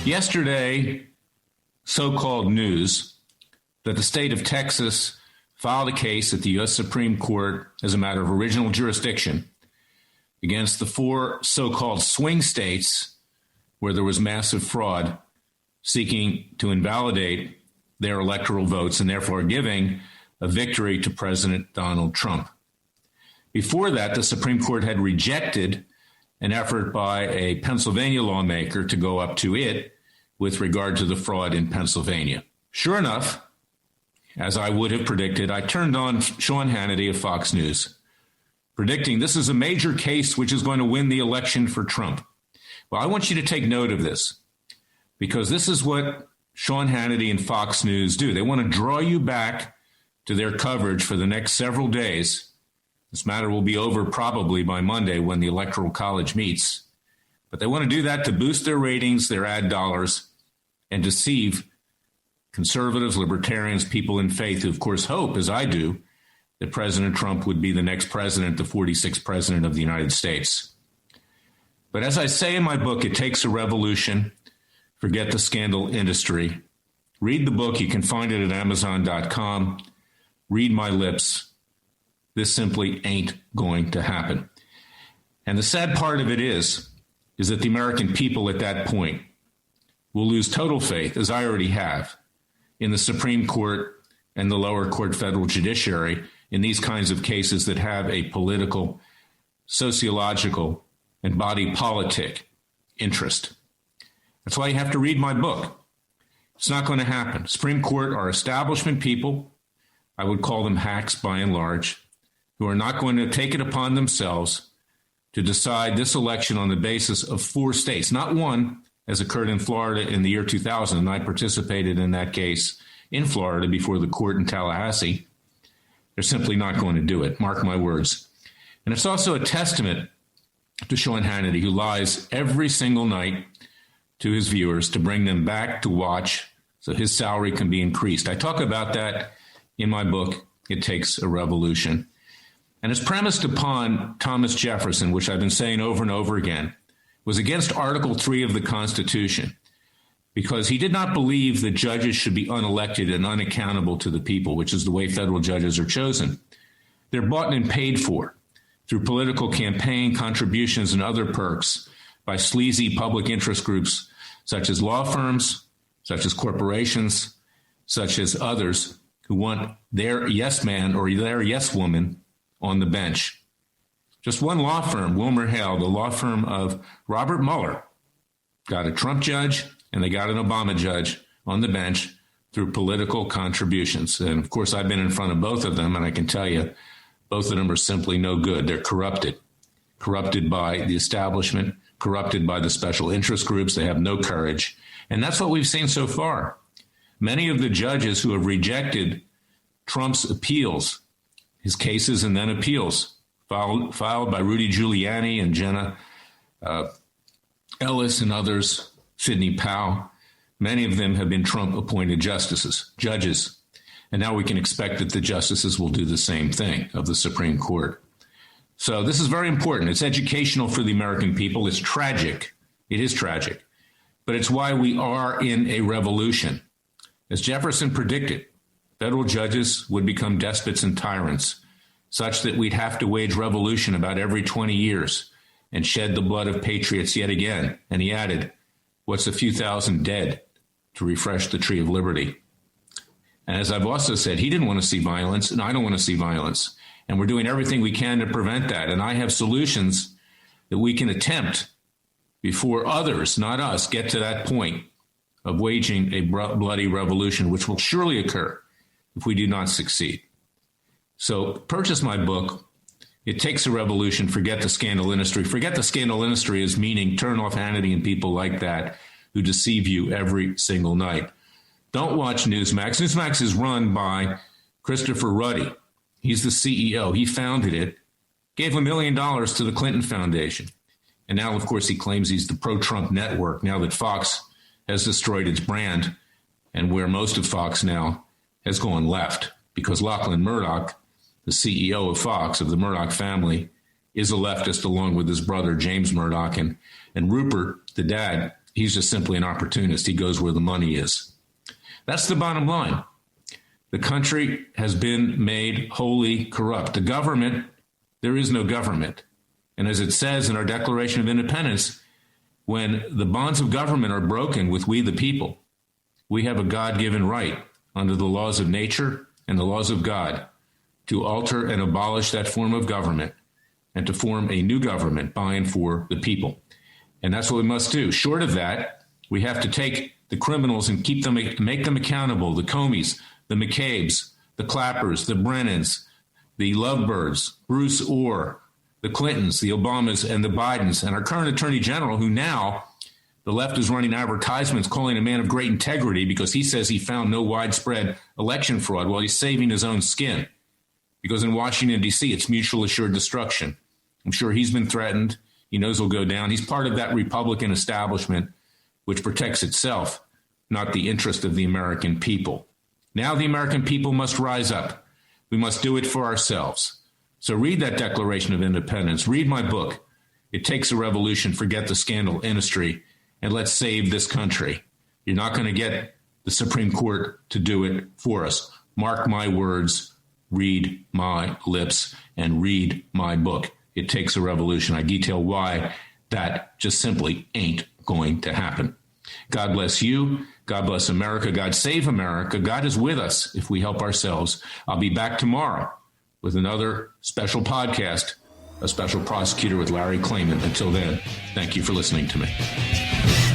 Yesterday, so-called news that the state of Texas filed a case at the U.S. Supreme Court as a matter of original jurisdiction against the 4 so-called swing states where there was massive fraud, seeking to invalidate their electoral votes and therefore giving a victory to President Donald Trump. Before that, the Supreme Court had rejected an effort by a Pennsylvania lawmaker to go up to it with regard to the fraud in Pennsylvania. Sure enough, as I would have predicted, I turned on Sean Hannity of Fox News, predicting this is a major case which is going to win the election for Trump. Well, I want you to take note of this, because this is what Sean Hannity and Fox News do. They want to draw you back to their coverage for the next several days. This matter will be over probably by Monday when the Electoral College meets. But they want to do that to boost their ratings, their ad dollars, and deceive conservatives, libertarians, people in faith who, of course, hope, as I do, that President Trump would be the next president, the 46th president of the United States. But as I say in my book, it takes a revolution. Forget the scandal industry. Read the book. You can find it at Amazon.com. Read my lips. This simply ain't going to happen. And the sad part of it is that the American people at that point will lose total faith, as I already have, in the Supreme Court and the lower court federal judiciary in these kinds of cases that have a political, sociological, and body politic interest. That's why you have to read my book. It's not going to happen. Supreme Court are establishment people. I would call them hacks by and large, who are not going to take it upon themselves to decide this election on the basis of 4 states, not one, as occurred in Florida in the year 2000. And I participated in that case in Florida before the court in Tallahassee. They're simply not going to do it. Mark my words. And it's also a testament to Sean Hannity, who lies every single night to his viewers to bring them back to watch so his salary can be increased. I talk about that in my book, It Takes a Revolution. And it's premised upon Thomas Jefferson, which I've been saying over and over again, was against Article 3 of the Constitution because he did not believe that judges should be unelected and unaccountable to the people, which is the way federal judges are chosen. They're bought and paid for through political campaign contributions and other perks by sleazy public interest groups such as law firms, such as corporations, such as others who want their yes man or their yes woman on the bench. Just one law firm, WilmerHale, the law firm of Robert Mueller, got a Trump judge and they got an Obama judge on the bench through political contributions. And of course, I've been in front of both of them, and I can tell you, both of them are simply no good. They're corrupted by the establishment, corrupted by the special interest groups. They have no courage. And that's what we've seen so far. Many of the judges who have rejected Trump's appeals, his cases and then appeals, filed by Rudy Giuliani and Jenna Ellis and others, Sidney Powell. Many of them have been Trump-appointed judges. And now we can expect that the justices will do the same thing of the Supreme Court. So this is very important. It's educational for the American people. It's tragic. It is tragic. But it's why we are in a revolution. As Jefferson predicted, federal judges would become despots and tyrants, such that we'd have to wage revolution about every 20 years and shed the blood of patriots yet again. And he added, what's a few thousand dead to refresh the tree of liberty? And as I've also said, he didn't want to see violence, and I don't want to see violence. And we're doing everything we can to prevent that. And I have solutions that we can attempt before others, not us, get to that point of waging a bloody revolution, which will surely occur if we do not succeed. So purchase my book. It Takes a Revolution. Forget the scandal industry. Forget the scandal industry as meaning turn off Hannity and people like that who deceive you every single night. Don't watch Newsmax. Newsmax is run by Christopher Ruddy. He's the CEO. He founded it, gave $1 million to the Clinton Foundation. And now, of course, he claims he's the pro-Trump network now that Fox has destroyed its brand and where most of Fox now has gone left because Lachlan Murdoch, the CEO of Fox, of the Murdoch family, is a leftist along with his brother, James Murdoch, and Rupert, the dad, He's just simply an opportunist. He goes where the money is. That's the bottom line. The country has been made wholly corrupt. The government, there is no government. And as it says in our Declaration of Independence, when the bonds of government are broken with we the people, we have a God-given right under the laws of nature and the laws of God to alter and abolish that form of government and to form a new government by and for the people. And that's what we must do. Short of that, we have to take the criminals and make them accountable, the Comeys, the McCabe's, the Clappers, the Brennans, the Lovebirds, Bruce Orr, the Clintons, the Obamas, and the Bidens, and our current Attorney General, who now the left is running advertisements calling a man of great integrity because he says he found no widespread election fraud while he's saving his own skin. Because in Washington, D.C., it's mutual assured destruction. I'm sure he's been threatened. He knows he'll go down. He's part of that Republican establishment which protects itself, not the interest of the American people. Now the American people must rise up. We must do it for ourselves. So read that Declaration of Independence. Read my book. It Takes a Revolution, Forget the Scandal Industry, and let's save this country. You're not going to get the Supreme Court to do it for us. Mark my words, read my lips, and read my book. It Takes a Revolution. I detail why that just simply ain't going to happen. God bless you. God bless America. God save America. God is with us if we help ourselves. I'll be back tomorrow with another special podcast, A Special Prosecutor with Larry Klayman. Until then, thank you for listening to me.